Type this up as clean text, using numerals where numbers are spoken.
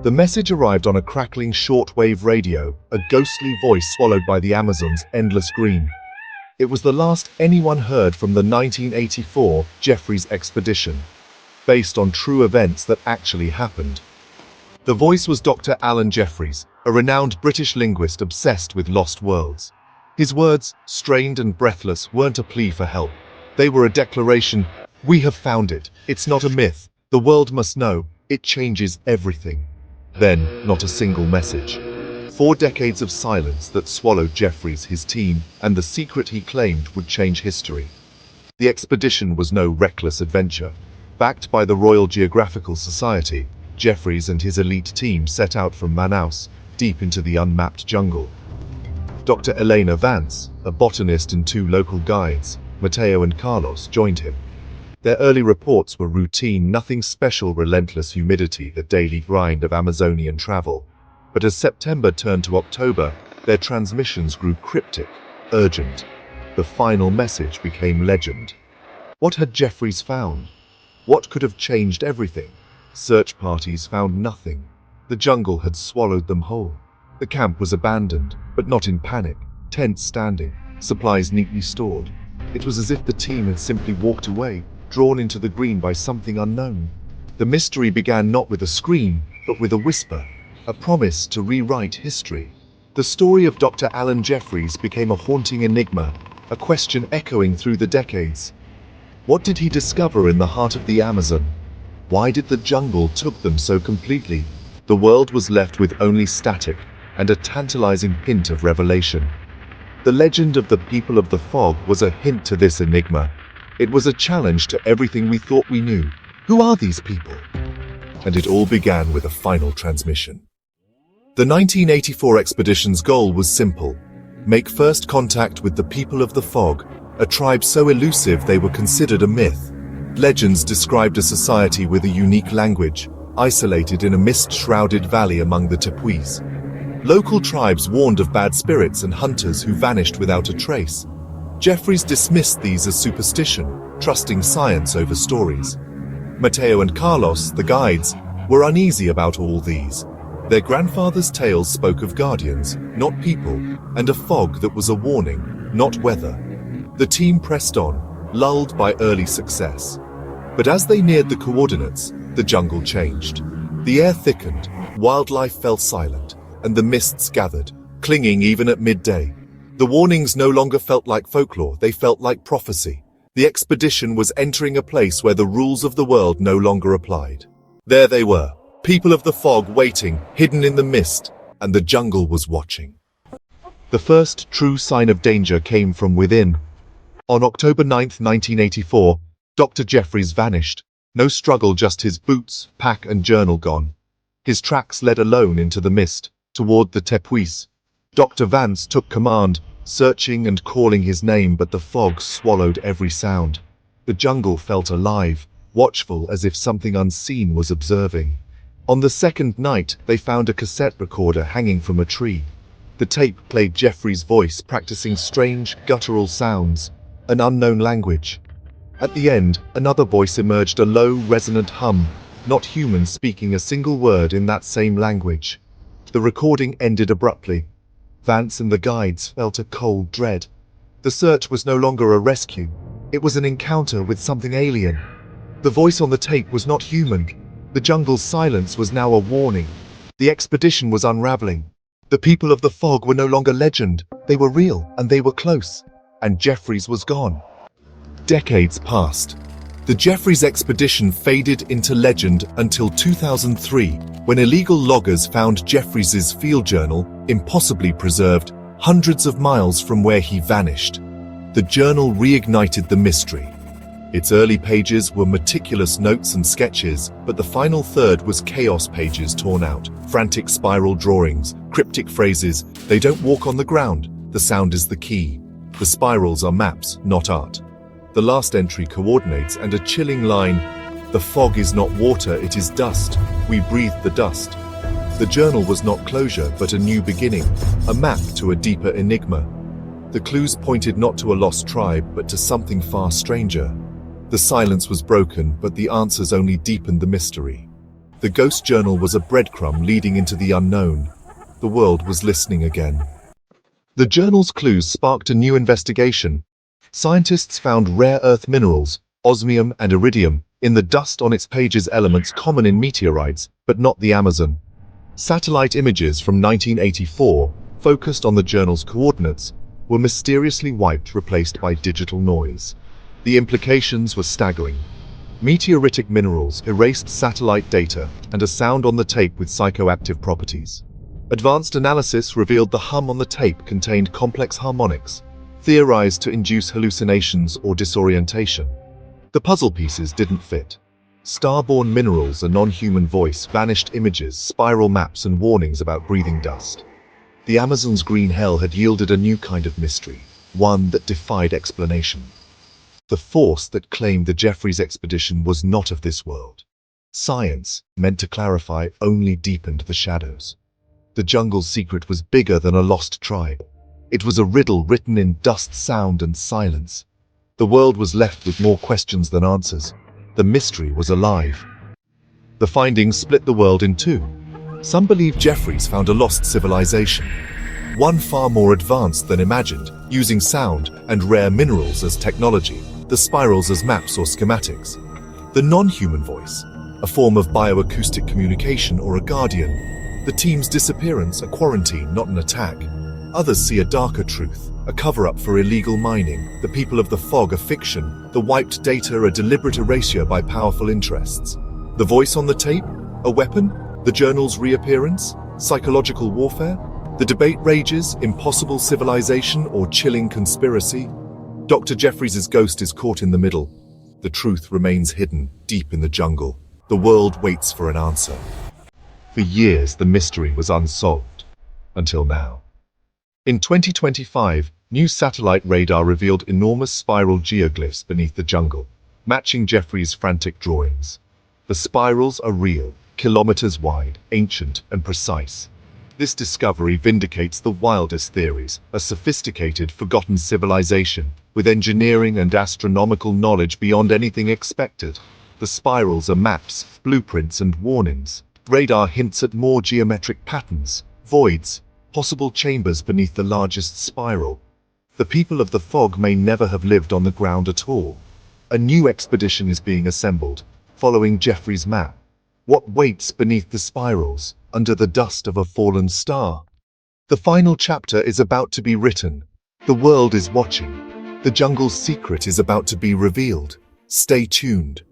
The message arrived on a crackling shortwave radio, a ghostly voice swallowed by the Amazon's endless green. It was the last anyone heard from the 1984 Jeffries expedition, based on true events that actually happened. The voice was Dr. Alan Jeffries, a renowned British linguist obsessed with lost worlds. His words, strained and breathless, weren't a plea for help. They were a declaration: "We have found it. It's not a myth. The world must know. It changes everything." Then, not a single message. 4 decades of silence that swallowed Jeffries, his team, and the secret he claimed would change history. The expedition was no reckless adventure. Backed by the Royal Geographical Society, Jeffries and his elite team set out from Manaus, deep into the unmapped jungle. Dr. Elena Vance, a botanist, and 2 local guides, Mateo and Carlos, joined him. Their early reports were routine, nothing special: relentless humidity, the daily grind of Amazonian travel. But as September turned to October, their transmissions grew cryptic, urgent. The final message became legend. What had Jeffries found? What could have changed everything? Search parties found nothing. The jungle had swallowed them whole. The camp was abandoned, but not in panic. Tents standing, supplies neatly stored. It was as if the team had simply walked away, drawn into the green by something unknown. The mystery began not with a scream, but with a whisper, a promise to rewrite history. The story of Dr. Alan Jeffries became a haunting enigma, a question echoing through the decades. What did he discover in the heart of the Amazon? Why did the jungle took them so completely? The world was left with only static and a tantalizing hint of revelation. The legend of the people of the fog was a hint to this enigma. It was a challenge to everything we thought we knew. Who are these people? And it all began with a final transmission. The 1984 expedition's goal was simple: make first contact with the people of the fog, a tribe so elusive they were considered a myth. Legends described a society with a unique language, isolated in a mist-shrouded valley among the tepuis. Local tribes warned of bad spirits and hunters who vanished without a trace. Jeffries dismissed these as superstition, trusting science over stories. Mateo and Carlos, the guides, were uneasy about all these. Their grandfathers' tales spoke of guardians, not people, and a fog that was a warning, not weather. The team pressed on, lulled by early success. But as they neared the coordinates, the jungle changed. The air thickened, wildlife fell silent, and the mists gathered, clinging even at midday. The warnings no longer felt like folklore, they felt like prophecy. The expedition was entering a place where the rules of the world no longer applied. There they were, people of the fog waiting, hidden in the mist, and the jungle was watching. The first true sign of danger came from within. On October 9, 1984, Dr. Jeffries vanished. No struggle, just his boots, pack, and journal gone. His tracks led alone into the mist, toward the tepuis. Dr. Vance took command, searching and calling his name, but the fog swallowed every sound. The jungle felt alive, watchful, as if something unseen was observing. On the second night, they found a cassette recorder hanging from a tree. The tape played Jeffries' voice practicing strange, guttural sounds, an unknown language. At the end, another voice emerged, a low, resonant hum, not human, speaking a single word in that same language. The recording ended abruptly. Vance and the guides felt a cold dread. The search was no longer a rescue. It was an encounter with something alien. The voice on the tape was not human. The jungle's silence was now a warning. The expedition was unraveling. The people of the fog were no longer legend. They were real, and they were close. And Jeffries was gone. Decades passed. The Jeffries expedition faded into legend until 2003, when illegal loggers found Jeffries' field journal, impossibly preserved, hundreds of miles from where he vanished. The journal reignited the mystery. Its early pages were meticulous notes and sketches, but the final third was chaos: pages torn out, frantic spiral drawings, cryptic phrases. They don't walk on the ground. The sound is the key. The spirals are maps, not art. The last entry coordinates and a chilling line: "The fog is not water, it is dust. We breathe the dust." The journal was not closure, but a new beginning, a map to a deeper enigma. The clues pointed not to a lost tribe, but to something far stranger. The silence was broken, but the answers only deepened the mystery. The ghost journal was a breadcrumb leading into the unknown. The world was listening again. The journal's clues sparked a new investigation. Scientists found rare earth minerals, osmium and iridium, in the dust on its pages, elements common in meteorites, but not the Amazon. Satellite images from 1984, focused on the journal's coordinates, were mysteriously wiped, replaced by digital noise. The implications were staggering. Meteoritic minerals erased satellite data, and a sound on the tape with psychoactive properties. Advanced analysis revealed the hum on the tape contained complex harmonics, theorized to induce hallucinations or disorientation. The puzzle pieces didn't fit. Starborn minerals, a non-human voice, vanished images, spiral maps, and warnings about breathing dust. The Amazon's green hell had yielded a new kind of mystery, one that defied explanation. The force that claimed the Jeffries expedition was not of this world. Science, meant to clarify, only deepened the shadows. The jungle's secret was bigger than a lost tribe. It was a riddle written in dust, sound, and silence. The world was left with more questions than answers. The mystery was alive. The findings split the world in two. Some believe Jeffries found a lost civilization, one far more advanced than imagined, using sound and rare minerals as technology, the spirals as maps or schematics. The non-human voice, a form of bioacoustic communication or a guardian. The team's disappearance, a quarantine, not an attack. Others see a darker truth, a cover-up for illegal mining, the people of the fog, a fiction, the wiped data, a deliberate erasure by powerful interests. The voice on the tape, a weapon, the journal's reappearance, psychological warfare. The debate rages, impossible civilization or chilling conspiracy. Dr. Jeffries' ghost is caught in the middle. The truth remains hidden, deep in the jungle. The world waits for an answer. For years, the mystery was unsolved. Until now. In 2025, new satellite radar revealed enormous spiral geoglyphs beneath the jungle, matching Jeffries' frantic drawings. The spirals are real, kilometers wide, ancient, and precise. This discovery vindicates the wildest theories, a sophisticated, forgotten civilization, with engineering and astronomical knowledge beyond anything expected. The spirals are maps, blueprints, and warnings. Radar hints at more geometric patterns, voids, possible chambers beneath the largest spiral. The people of the fog may never have lived on the ground at all. A new expedition is being assembled, following Jeffries' map. What waits beneath the spirals, under the dust of a fallen star? The final chapter is about to be written. The world is watching. The jungle's secret is about to be revealed. Stay tuned.